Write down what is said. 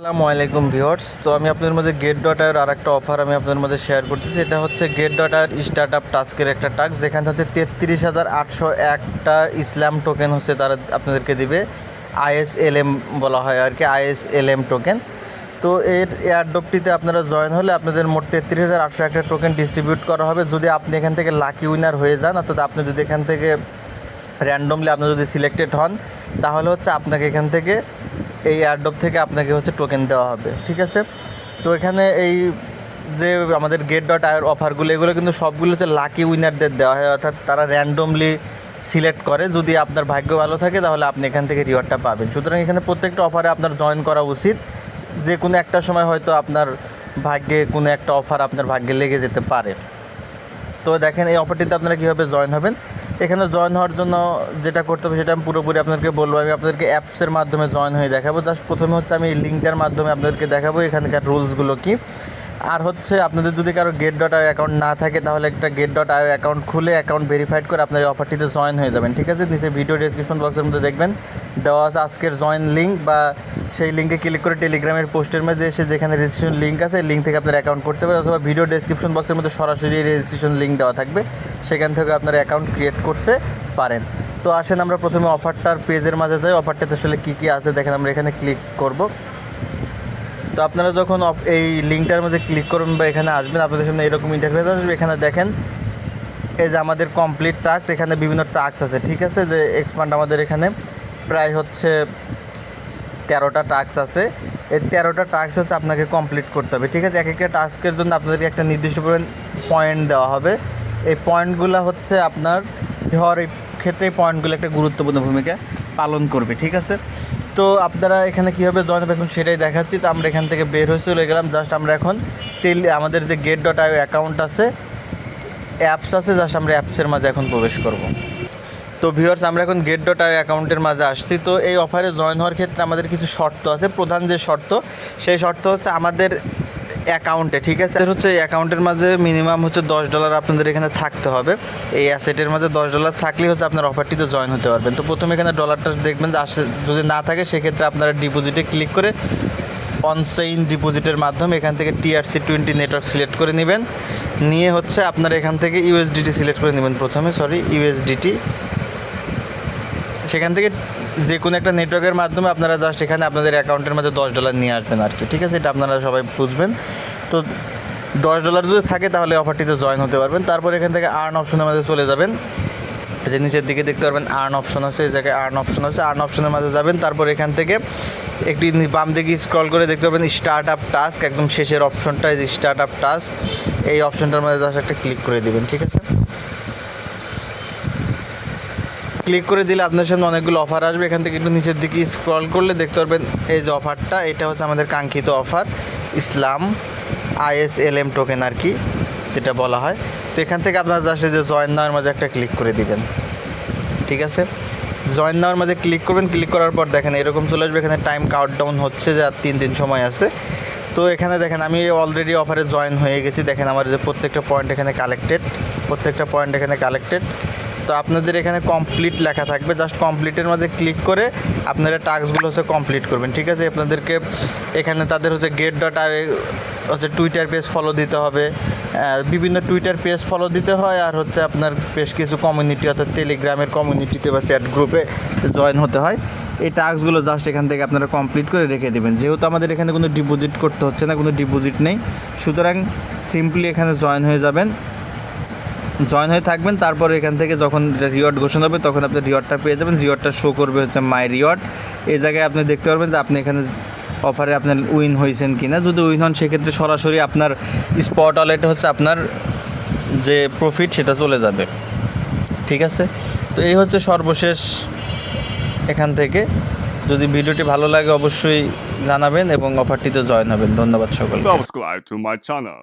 আসসালামু আলাইকুম ভিউয়ার্স। তো আমি আপনাদের মধ্যে গেট ডট আইয়ের আর একটা অফার আমি আপনাদের মধ্যে শেয়ার করতেছি। এটা হচ্ছে গেট ডট আইয়ের স্টার্ট আপ টাস্কের একটা টাস্ক, যেখানে হচ্ছে 33,801টা ইসলাম টোকেন হচ্ছে তারা আপনাদেরকে দিবে। ISLM বলা হয় আর কি, ISLM টোকেন। তো এর এয়ারড্রপটিতে আপনারা জয়েন হলে আপনাদের মোট 33,801টা টোকেন ডিস্ট্রিবিউট করা হবে। যদি আপনি এখান থেকে লাকি উইনার হয়ে যান, অর্থাৎ আপনি যদি এখান থেকে র্যান্ডমলি আপনি যদি সিলেক্টেড হন, তাহলে হচ্ছে আপনাকে এখান থেকে এই এয়ারড্রপ থেকে আপনাকে হচ্ছে টোকেন দেওয়া হবে। ঠিক আছে। তো এখানে এই যে আমাদের গেট ডট আইয়ের অফারগুলো, এগুলো কিন্তু সবগুলো হচ্ছে লাকি উইনারদের দেওয়া হয়, অর্থাৎ তারা র্যান্ডমলি সিলেক্ট করে। যদি আপনার ভাগ্য ভালো থাকে তাহলে আপনি এখান থেকে রিওয়ার্ডটা পাবেন। সুতরাং এখানে প্রত্যেকটা অফারে আপনার জয়েন করা উচিত। যে কোনো একটা সময় হয়তো আপনার ভাগ্যে কোনো একটা অফার আপনার ভাগ্যে লেগে যেতে পারে। তো দেখেন এই অফারটিতে আপনারা কীভাবে জয়েন হবেন। এখানে জয়েন হওয়ার জন্য যেটা করতে হবে সেটা আমি পুরোপুরি আপনাদেরকে বলবো। আমি আপনাদেরকে অ্যাপসের মাধ্যমে জয়েন হয়ে দেখাবো। জাস্ট প্রথমে হচ্ছে আমি এই লিঙ্কটার মাধ্যমে আপনাদেরকে দেখাবো এখানকার রুলসগুলো কী। আর হচ্ছে আপনাদের যদি কারো গেট ডট আই অ্যাকাউন্ট না থাকে, তাহলে একটা গেট ডট আই অ্যাকাউন্ট খুলে অ্যাকাউন্ট ভেরিফাইড করে আপনার এই অফারটিতে জয়েন হয়ে যাবেন। ঠিক আছে। নিচে ভিডিও ডেসক্রিপশন বক্সের মধ্যে দেখবেন দেওয়া আছে আজকের জয়েন লিঙ্ক, বা সেই লিঙ্কে ক্লিক করে টেলিগ্রামের পোস্টের মধ্যে এসে যেখানে রেজিস্ট্রেশন লিঙ্ক আছে লিঙ্ক থেকে আপনার অ্যাকাউন্ট করতে পারেন, অথবা ভিডিও ডেসক্রিপশন বক্সের মধ্যে সরাসরি রেজিস্ট্রেশন লিঙ্ক দেওয়া থাকবে, সেখান থেকে আপনার অ্যাকাউন্ট ক্রিয়েট করতে পারেন। তো আসেন আমরা প্রথমে অফারটার পেজের মাঝে যাই। অফারটাতে আসলে কী কী আছে দেখেন, আমরা এখানে ক্লিক করব। তো আপনারা যখন এই লিঙ্কটার মধ্যে ক্লিক করবেন বা এখানে আসবেন, আপনাদের সামনে এরকম ইন্টারফেস আসবে। এখানে দেখেন এই যে আমাদের কমপ্লিট টাস্ক, এখানে বিভিন্ন টাস্ক আছে। ঠিক আছে। যে এক্সপান্ড আমাদের এখানে প্রায় হচ্ছে 13টা টাস্ক আছে। এই 13টা টাস্ক হচ্ছে আপনাকে কমপ্লিট করতে হবে। ঠিক আছে। এক একটা টাস্কের জন্য আপনাদেরকে একটা নির্দিষ্ট পয়েন্ট দেওয়া হবে। এই পয়েন্টগুলো হচ্ছে আপনার হওয়ার এই ক্ষেত্রে এই পয়েন্টগুলো একটা গুরুত্বপূর্ণ ভূমিকা পালন করবে। ঠিক আছে। তো আপনারা এখানে কীভাবে জয়েন হবে এখন সেটাই দেখাচ্ছি। তো আমরা এখান থেকে বের হয়ে চলে গেলাম। জাস্ট আমরা এখন আমাদের যে গেট ডট আই অ্যাকাউন্ট আছে, অ্যাপস আছে, জাস্ট আমরা অ্যাপসের মাঝে এখন প্রবেশ করব। তো ভিউয়ার্স, আমরা এখন গেট ডট আই অ্যাকাউন্টের মাঝে আসছি। তো এই অফারে জয়েন হওয়ার ক্ষেত্রে আমাদের কিছু শর্ত আছে। প্রধান যে শর্ত, সেই শর্ত হচ্ছে আমাদের অ্যাকাউন্টে, ঠিক আছে, হচ্ছে এই অ্যাকাউন্টের মাঝে মিনিমাম হচ্ছে $10 আপনাদের এখানে থাকতে হবে। এই অ্যাসেটের মাঝে $10 থাকলেই হচ্ছে আপনার অফারটিতে জয়েন হতে পারবেন। তো প্রথমে এখানে ডলারটা দেখবেন যে আসে, যদি না থাকে সেক্ষেত্রে আপনারা ডিপোজিটে ক্লিক করে অনচেইন ডিপোজিটের মাধ্যমে এখান থেকে TRC20 নেটওয়ার্ক সিলেক্ট করে নেবেন। নিয়ে হচ্ছে আপনারা এখান থেকে USDT সিলেক্ট করে নেবেন প্রথমে, USDT। সেখান থেকে যে কোনো একটা নেটওয়ার্কের মাধ্যমে আপনারা জাস্ট এখানে আপনাদের অ্যাকাউন্টের মধ্যে $10 নিয়ে আসবেন আর কি। ঠিক আছে। এটা আপনারা সবাই বুঝবেন। তো $10 যদি থাকে তাহলে অফারটিতে জয়েন হতে পারবেন। তারপর এখান থেকে আর্ন অপশনের মাঝে চলে যাবেন। যে নিচের দিকে দেখতে পারবেন আর্ন অপশন আছে, এই জায়গায় আর্ন অপশন আছে, আর্ন অপশনের মাঝে যাবেন। তারপর এখান থেকে একটি বাম দিকে স্ক্রল করে দেখতে পাবেন স্টার্ট আপ টাস্ক, একদম শেষের অপশনটা এই যে স্টার্ট আপ টাস্ক, এই অপশনটার মধ্যে জাস্ট একটা ক্লিক করে দেবেন। ঠিক আছে। ক্লিক করে দিলে আপনার সামনে অনেকগুলো অফার আসবে। এখান থেকে একটু নিচের দিকে স্ক্রল করলে দেখতে পারবেন এই যে অফারটা, এটা হচ্ছে আমাদের কাঙ্ক্ষিত অফার, ইসলাম ISLM টোকেন আর কি, যেটা বলা হয়। তো এখান থেকে আপনার জাস্ট যে জয়েন নাওয়ার মাঝে একটা ক্লিক করে দিবেন। ঠিক আছে। জয়েন নাওয়ার মাঝে ক্লিক করবেন। ক্লিক করার পর দেখেন এরকম চলে আসবে। এখানে টাইম কাউন্টডাউন হচ্ছে, যে আর 3 দিন সময় আছে। তো এখানে দেখেন আমি অলরেডি অফারে জয়েন হয়ে গেছি। দেখেন আমার যে প্রত্যেকটা পয়েন্ট এখানে কালেক্টেড, প্রত্যেকটা পয়েন্ট এখানে কালেক্টেড। তো আপনাদের এখানে কমপ্লিট লেখা থাকবে, জাস্ট কমপ্লিটের মধ্যে ক্লিক করে আপনারা টাস্কগুলো হচ্ছে কমপ্লিট করবেন। ঠিক আছে। আপনাদেরকে এখানে তাদের হচ্ছে গেট ডট আই হচ্ছে টুইটার পেজ ফলো দিতে হবে, বিভিন্ন টুইটার পেজ ফলো দিতে হয়, আর হচ্ছে আপনার বেশ কিছু কমিউনিটি অর্থাৎ টেলিগ্রামের কমিউনিটিতে বা চ্যাট গ্রুপে জয়েন হতে হয়। এই টাস্কগুলো জাস্ট এখান থেকে আপনারা কমপ্লিট করে রেখে দেবেন। যেহেতু আমাদের এখানে কোনো ডিপোজিট করতে হচ্ছে না, কোনো ডিপোজিট নেই, সুতরাং সিম্পলি এখানে জয়েন হয়ে যাবেন, জয়েন হয়ে থাকবেন। তারপর এখান থেকে যখন রিওয়ার্ড ঘোষণা হবে তখন আপনি রিওয়ার্ডটা পেয়ে যাবেন। রিওয়ার্ডটা শো করবে হচ্ছে মাই রিওয়ার্ড। এই জায়গায় আপনি দেখতে পারবেন যে আপনি এখানে অফারে আপনার উইন হয়েছেন কি না। যদি উইন হন সেক্ষেত্রে সরাসরি আপনার স্পট ওয়ালেটে হচ্ছে আপনার যে প্রফিট সেটা চলে যাবে। ঠিক আছে। তো এই হচ্ছে সর্বশেষ এখান থেকে। যদি ভিডিওটি ভালো লাগে অবশ্যই জানাবেন এবং অফারটিতে জয়েন হবেন। ধন্যবাদ সকলকে। Subscribe to my channel.